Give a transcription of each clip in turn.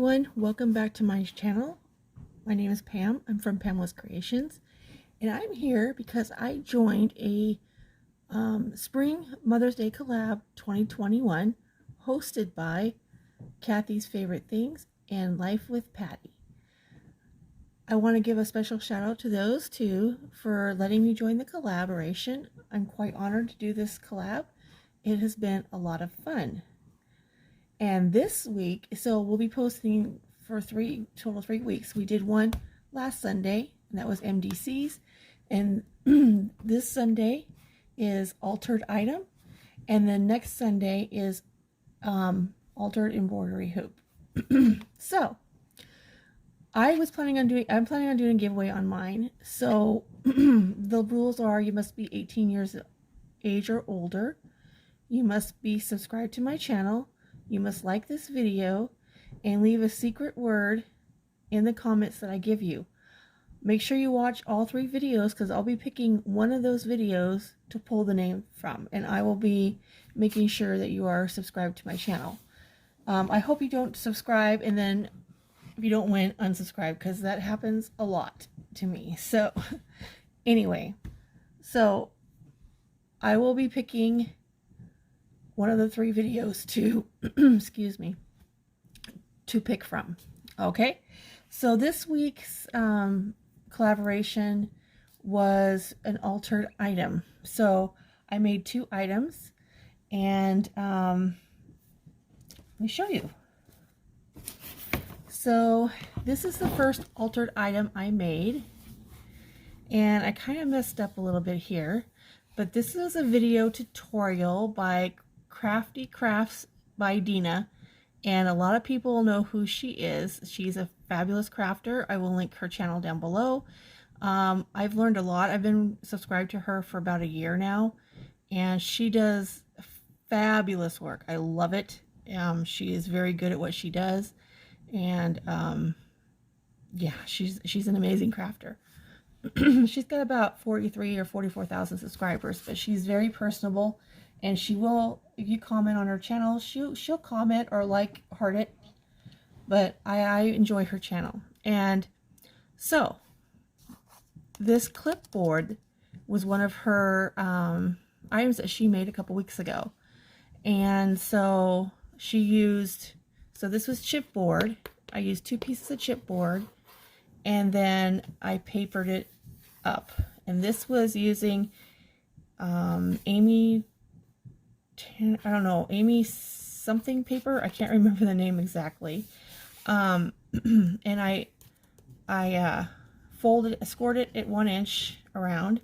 everyone, welcome back to my channel. My name is Pam. I'm from Pamela's Creations, and I'm here because I joined a Spring Mother's Day Collab 2021 hosted by Kathy's Favorite Things and Life with Patti. I want to give a special shout out to those two for letting me join the collaboration. I'm quite honored to do this collab. It has been a lot of fun. And this week, so we'll be posting for total 3 weeks. We did one last Sunday, and that was MDC's. And this Sunday is Altered Item. And then next Sunday is Altered Embroidery Hoop. So, I'm planning on doing a giveaway on mine. So, the rules are you must be 18 years of age or older. You must be subscribed to my channel. You must like this video and leave a secret word in the comments that I give you. Make sure you watch all 3 videos because I'll be picking one of those videos to pull the name from, and I will be making sure that you are subscribed to my channel. I hope you don't subscribe and then if you don't win, unsubscribe, because that happens a lot to me. So anyway, so I will be picking one of the 3 videos to excuse me, to pick from. Okay, so this week's collaboration was an altered item. So I made 2 items, and let me show you. So this is the first altered item I made, and I kind of messed up a little bit here, but this is a video tutorial by Crafty Crafts by Deanna, and a lot of people know who she is. She's a fabulous crafter. I will link her channel down below. I've learned a lot. I've been subscribed to her for about a year now, and she does fabulous work. I love it. She is very good at what she does, and yeah, she's an amazing crafter. She's got about 43 or 44,000 subscribers, but she's very personable. And she will, if you comment on her channel, she'll comment or heart it. But I enjoy her channel. And so, this clipboard was one of her items that she made a couple weeks ago. And so, so this was chipboard. I used 2 pieces of chipboard. And then I papered it up. And this was using Amy something paper. I can't remember the name exactly. And I scored it at 1 inch around,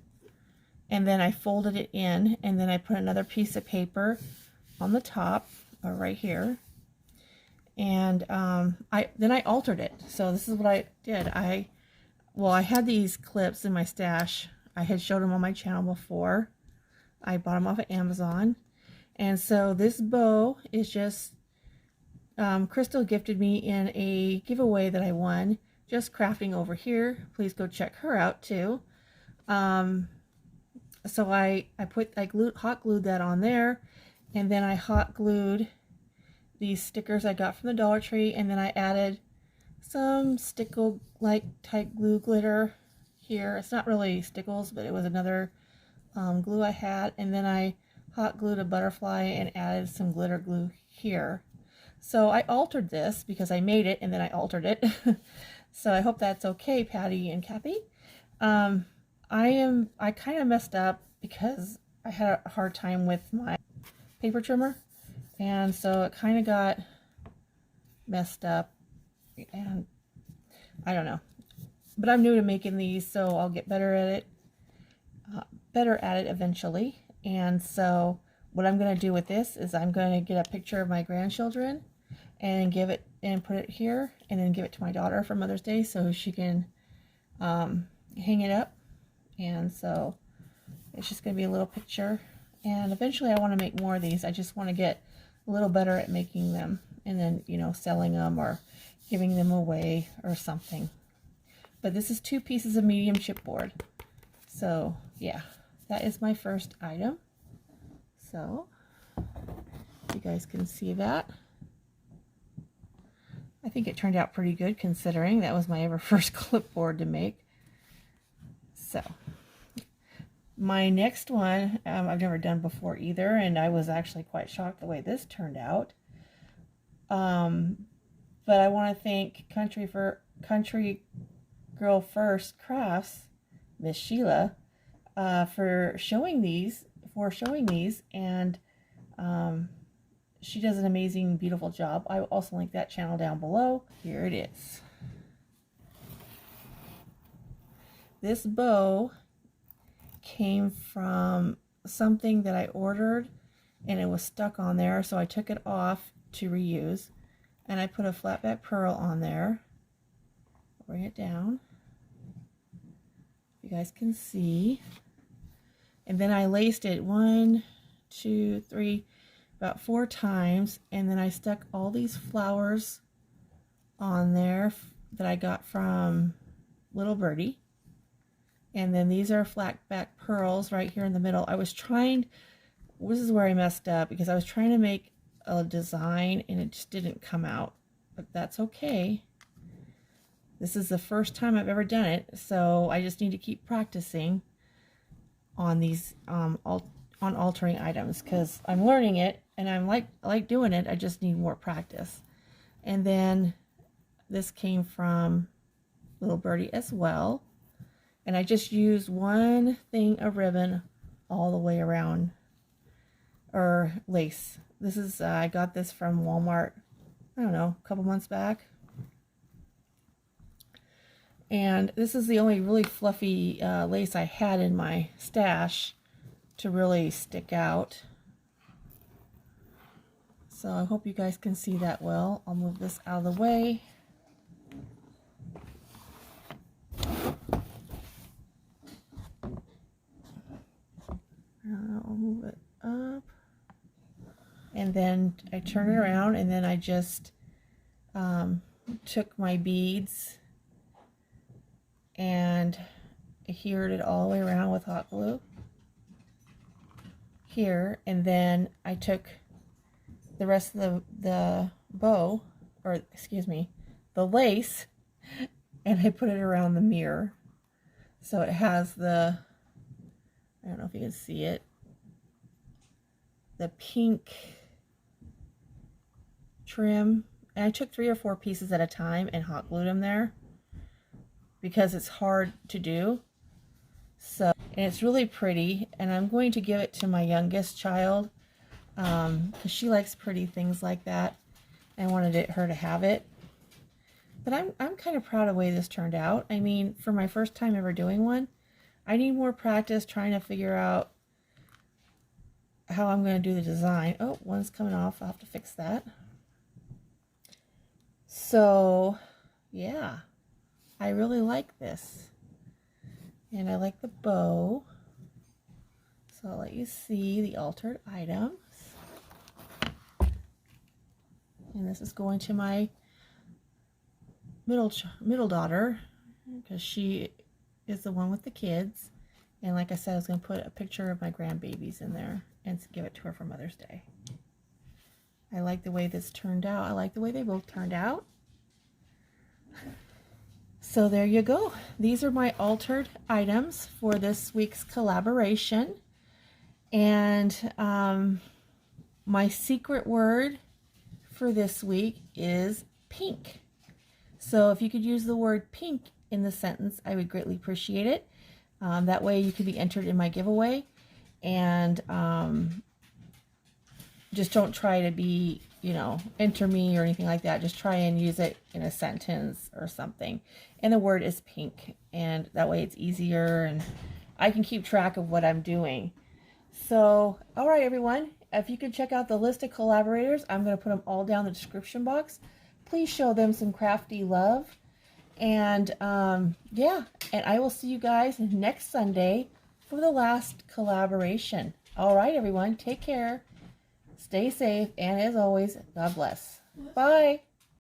and then I folded it in, and then I put another piece of paper on the top, or right here, and then I altered it. So this is what I did. I had these clips in my stash. I had showed them on my channel before. I bought them off of Amazon. And so this bow is just, Crystal gifted me in a giveaway that I won, just crafting over here. Please go check her out too. So I hot glued that on there, and then I hot glued these stickers I got from the Dollar Tree, and then I added some stickle-like type glue glitter here. It's not really stickles, but it was another glue I had, and then I hot glued a butterfly and added some glitter glue here. So I altered this because I made it and then I altered it. So I hope that's okay, Patti and Kathy. I kind of messed up because I had a hard time with my paper trimmer, and so it kind of got messed up, and I don't know. But I'm new to making these, so I'll get better at it eventually. And so what I'm going to do with this is I'm going to get a picture of my grandchildren and put it here, and then give it to my daughter for Mother's Day so she can hang it up. And so it's just going to be a little picture, and eventually I want to make more of these. I just want to get a little better at making them, and then, you know, selling them or giving them away or something. But this is 2 pieces of medium chipboard. So yeah, that is my first item. So you guys can see that. I think it turned out pretty good considering that was my ever first clipboard to make. So my next one I've never done before either, and I was actually quite shocked the way this turned out. But I want to thank Country Girl First Crafts, Miss Sheila, for showing these, and she does an amazing, beautiful job. I will also link that channel down below. Here it is. This bow came from something that I ordered and it was stuck on there, so I took it off to reuse, and I put a flat back pearl on there. Bring it down, you guys can see, and then I laced it 1, 2, 3, about 4 times, and then I stuck all these flowers on there that I got from Little Birdie. And then these are flat back pearls right here in the middle. I was trying, this is where I messed up, because I was trying to make a design and it just didn't come out, but that's okay. This is the first time I've ever done it, so I just need to keep practicing on these on altering items, because I'm learning it and I like doing it. I just need more practice. And then this came from Little Birdie as well. And I just used one thing of ribbon all the way around, or lace. This is, I got this from Walmart, I don't know, a couple months back. And this is the only really fluffy lace I had in my stash to really stick out. So I hope you guys can see that well. I'll move this out of the way. I'll move it up, and then I turn it around, and then I just took my beads and adhered it all the way around with hot glue here, and then I took the rest of the bow, or excuse me, the lace, and I put it around the mirror, so it has the, I don't know if you can see it, the pink trim. And I took 3 or 4 pieces at a time and hot glued them there because it's hard to do. So, and it's really pretty, and I'm going to give it to my youngest child because she likes pretty things like that. I wanted her to have it. But I'm kind of proud of the way this turned out. I mean, for my first time ever doing one, I need more practice trying to figure out how I'm going to do the design. Oh, one's coming off. I'll have to fix that. So, yeah, I really like this. And I like the bow. So I'll let you see the altered items. And this is going to my middle daughter, because she is the one with the kids, and like I said, I was going to put a picture of my grandbabies in there and give it to her for Mother's Day. I like the way this turned out. I like the way they both turned out. So there you go. These are my altered items for this week's collaboration. And my secret word for this week is pink. So if you could use the word pink in the sentence, I would greatly appreciate it. That way you could be entered in my giveaway. And just don't try to be, you know, enter me or anything like that. Just try and use it in a sentence or something. And the word is pink. And that way it's easier and I can keep track of what I'm doing. So, all right, everyone. If you could check out the list of collaborators, I'm going to put them all down in the description box. Please show them some crafty love. And yeah, and I will see you guys next Sunday for the last collaboration. All right, everyone, take care, stay safe, and as always, God bless. Bye.